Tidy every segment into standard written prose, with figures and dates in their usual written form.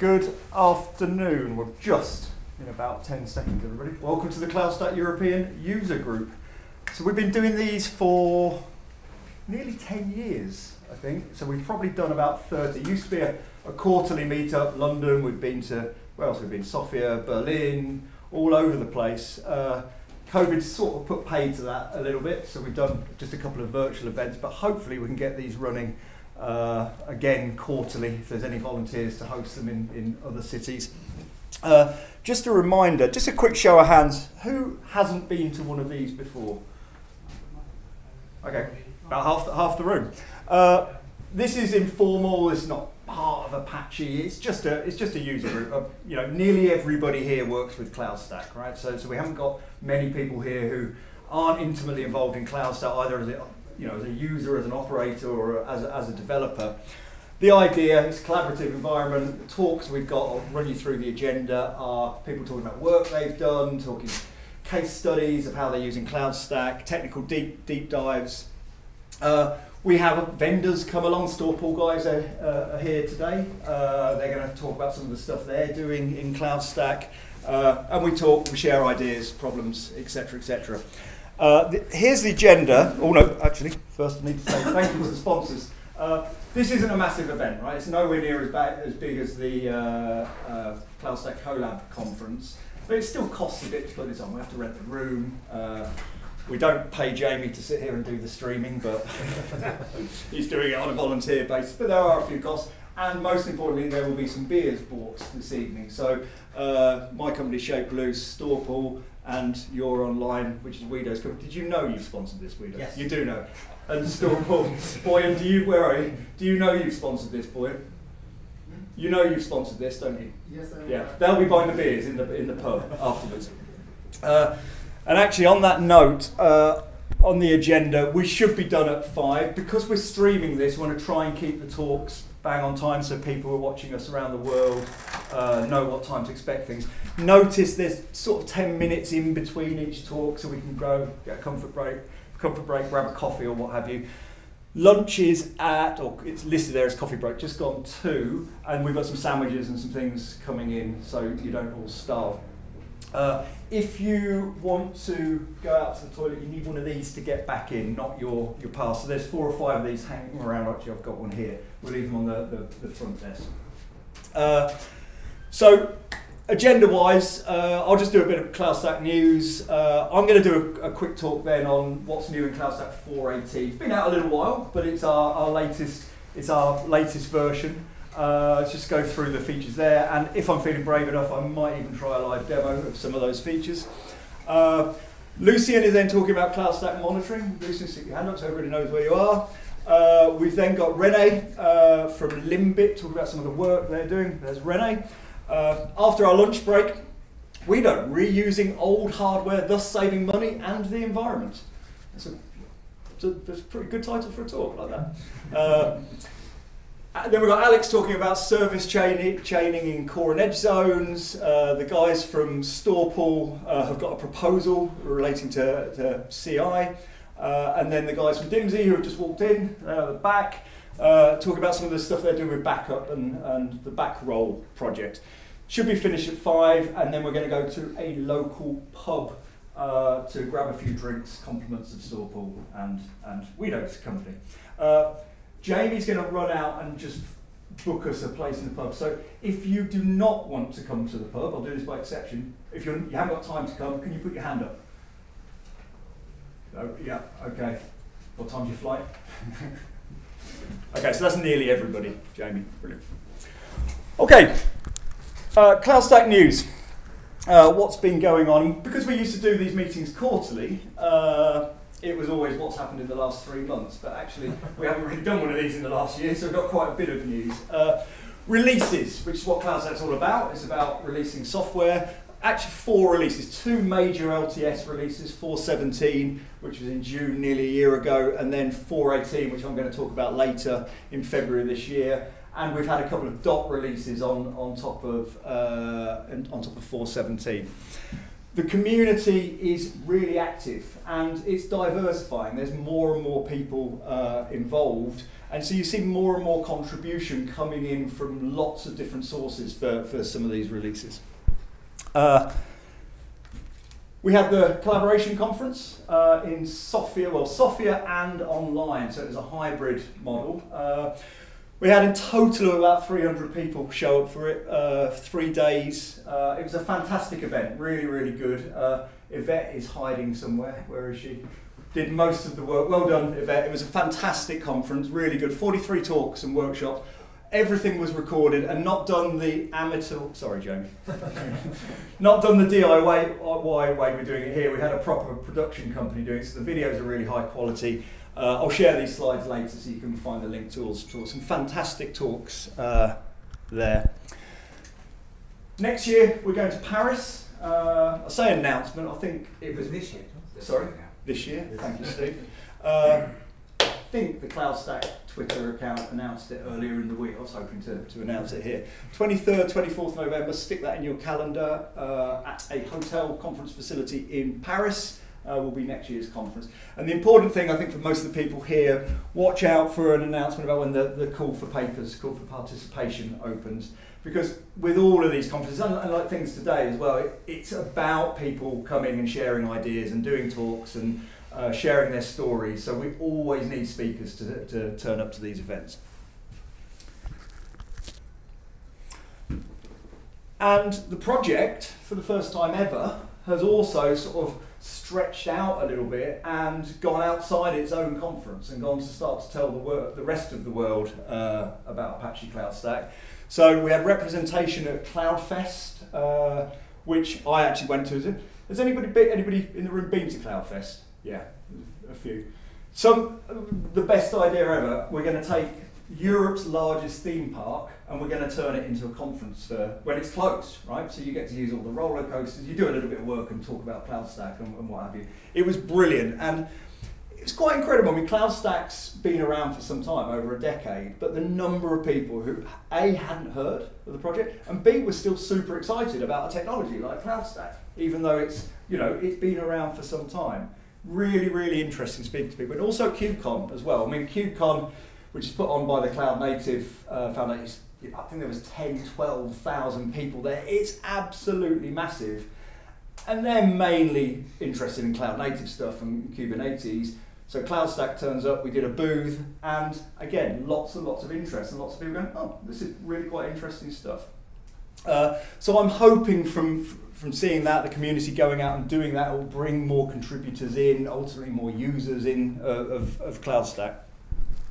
Good afternoon. We're just in about 10 seconds, everybody. Welcome to the CloudStack European User Group. So we've been doing these for nearly 10 years, I think. So we've probably done about 30. It used to be a quarterly meetup, London. We've been to, where else? We've been Sofia, Berlin, all over the place. COVID sort of put paid to that a little bit, so we've done just a couple of virtual events, but hopefully we can get these running again quarterly if there's any volunteers to host them in other cities. Just a reminder, just a quick show of hands, who hasn't been to one of these before? Okay, about half the room. This is informal, it's not part of Apache, it's just a user group. You know, nearly everybody here works with CloudStack, right? So we haven't got many people here who aren't intimately involved in CloudStack, either as a user, as an operator, or as a developer. The idea is a collaborative environment. The talks we've got, I'll run you through the agenda, are people talking about work they've done, talking case studies of how they're using CloudStack, technical deep dives. We have vendors come along. Storpool guys are here today. They're going to talk about some of the stuff they're doing in CloudStack. And we share ideas, problems, etc., etc. Here's the agenda. Oh no, actually, first I need to say thank you to the sponsors. This isn't a massive event, right? It's nowhere near as big as the CloudStack Collab conference, but it still costs a bit to put this on. We have to rent the room. We don't pay Jamie to sit here and do the streaming, but he's doing it on a volunteer basis. But there are a few costs, and most importantly, there will be some beers bought this evening. So my company, ShapeBlue, Storpool, and You're Online, which is Guido's company. Did you know you sponsored this, Guido? Yes. You do know. And Storpool, Boyan, where are you? Do you know you've sponsored this, Boyan? You know you've sponsored this, don't you? Yes, I know. Yeah, they'll be buying the beers in the pub afterwards. And actually, on that note, on the agenda, we should be done at 5. Because we're streaming this, we want to try and keep the talks bang on time so people who are watching us around the world know what time to expect things. Notice there's sort of 10 minutes in between each talk so we can get a comfort break, grab a coffee or what have you. Lunch is it's listed there as coffee break, just gone 2, and we've got some sandwiches and some things coming in so you don't all starve. If you want to go out to the toilet, you need one of these to get back in, not your pass. So there's 4 or 5 of these hanging around. Actually, I've got one here. We'll leave them on the front desk. So agenda-wise, I'll just do a bit of CloudStack news. I'm going to do a quick talk then on what's new in CloudStack 4.18. It's been out a little while, but it's our latest version. Let's just go through the features there, and if I'm feeling brave enough, I might even try a live demo of some of those features. Lucian is then talking about CloudStack monitoring. Lucian, stick your hand up so everybody knows where you are. We've then got Rene from Limbit talking about some of the work they're doing. There's Rene. After our lunch break, we know reusing old hardware, thus saving money and the environment. That's a pretty good title for a talk like that. Then we've got Alex talking about service chaining in core and edge zones. The guys from Storpool have got a proposal relating to CI. And then the guys from Dimsy, who have just walked in, at the back, talk about some of the stuff they're doing with backup and the backroll project. Should be finished at 5, and then we're going to go to a local pub to grab a few drinks, compliments of Storpool and Guido's company. Jamie's going to run out and just book us a place in the pub. So if you do not want to come to the pub, I'll do this by exception. If you haven't got time to come, can you put your hand up? Oh, yeah, okay. What time's your flight? Okay, so that's nearly everybody, Jamie. Brilliant. Okay, CloudStack news. What's been going on? Because we used to do these meetings quarterly, it was always what's happened in the last 3 months, but actually we haven't really done one of these in the last year, so we've got quite a bit of news. Releases, which is what CloudStack's all about. It's about releasing software. Actually 4 releases, 2 major LTS releases, 4.17, which was in June nearly a year ago, and then 4.18, which I'm going to talk about later in February this year. And we've had a couple of dot releases on top of 4.17. The community is really active and it's diversifying. There's more and more people involved, and so you see more and more contribution coming in from lots of different sources for some of these releases. We had the collaboration conference in Sofia and online, so it was a hybrid model. We had in total about 300 people show up for it, 3 days. It was a fantastic event, really, really good. Yvette is hiding somewhere. Where is she? Did most of the work. Well done, Yvette. It was a fantastic conference, really good. 43 talks and workshops. Everything was recorded and not done the amateur, sorry Jamie, not done the DIY way we're doing it here. We had a proper production company doing it, so the videos are really high quality. I'll share these slides later so you can find the link to some fantastic talks there. Next year we're going to Paris. I say announcement, I think it was this year. Sorry, this year, thank you Steve. I think the CloudStack Twitter account announced it earlier in the week. I was hoping to announce it here. 23rd, 24th November, stick that in your calendar at a hotel conference facility in Paris. Will be next year's conference. And the important thing, I think, for most of the people here, watch out for an announcement about when the call for papers, call for participation opens. Because with all of these conferences, unlike things today as well, it's about people coming and sharing ideas and doing talks and sharing their stories, so we always need speakers to turn up to these events. And the project, for the first time ever, has also sort of stretched out a little bit and gone outside its own conference and gone to start to tell the rest of the world about Apache CloudStack. So we had representation at CloudFest, which I actually went to. Has anybody in the room been to CloudFest? Yeah, a few. The best idea ever, we're going to take Europe's largest theme park and we're going to turn it into a conference when it's closed, right? So you get to use all the roller coasters, you do a little bit of work and talk about CloudStack and what have you. It was brilliant and it's quite incredible. I mean, CloudStack's been around for some time, over a decade, but the number of people who A, hadn't heard of the project, and B, were still super excited about a technology like CloudStack, even though it's been around for some time. Really, really interesting speaking to people. And also KubeCon as well. I mean, KubeCon, which is put on by the Cloud Native Foundation, I think there was 10, 12,000 people there. It's absolutely massive. And they're mainly interested in cloud native stuff and Kubernetes. So CloudStack turns up, we did a booth, and again, lots and lots of interest, and lots of people going, oh, this is really quite interesting stuff. So I'm hoping from seeing that, the community going out and doing that will bring more contributors in, ultimately more users in of CloudStack.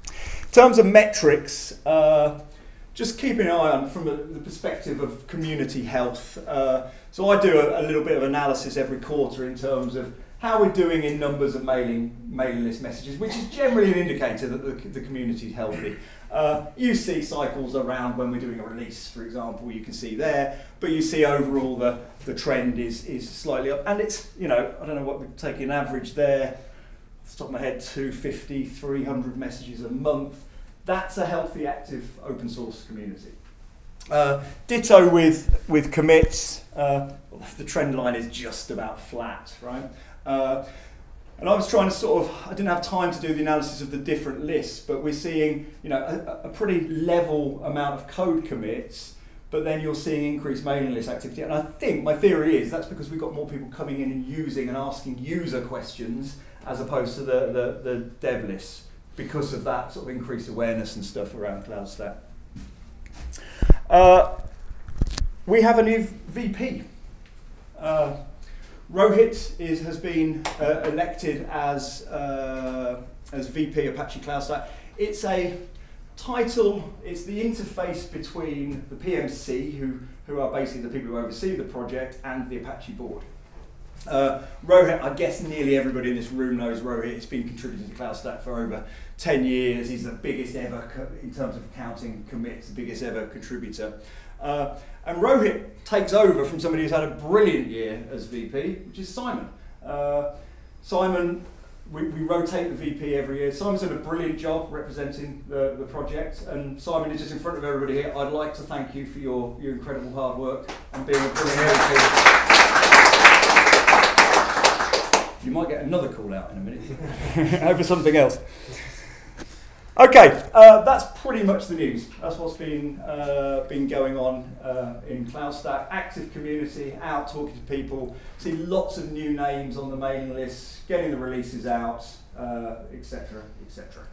In terms of metrics, just keeping an eye on from the perspective of community health. So I do a little bit of analysis every quarter in terms of how we're doing in numbers of mailing list messages, which is generally an indicator that the community is healthy. You see cycles around when we're doing a release, for example, you can see there, but you see overall the trend is slightly up, and it's, I don't know what we're taking an average there, off the top of my head, 250, 300 messages a month. That's a healthy, active open source community. Ditto with commits. The trend line is just about flat, right? And I was trying to I didn't have time to do the analysis of the different lists, but we're seeing, a pretty level amount of code commits, but then you're seeing increased mailing list activity. And I think my theory is that's because we've got more people coming in and using and asking user questions as opposed to the dev lists, because of that sort of increased awareness and stuff around CloudStack. We have a new VP. Rohit has been elected as VP Apache CloudStack. It's a title, it's the interface between the PMC, who are basically the people who oversee the project, and the Apache board. Rohit, I guess nearly everybody in this room knows Rohit. He's been contributing to CloudStack for over 10 years. He's the biggest ever, in terms of counting commits, the biggest ever contributor. And Rohit takes over from somebody who's had a brilliant year as VP, which is Simon. Simon, we rotate the VP every year. Simon's done a brilliant job representing the project, and Simon is just in front of everybody here. I'd like to thank you for your incredible hard work and being a brilliant VP. You might get another call out in a minute over something else. Okay, that's pretty much the news. That's what's been going on in CloudStack. Active community, out talking to people, see lots of new names on the mailing lists, getting the releases out, etc., etc.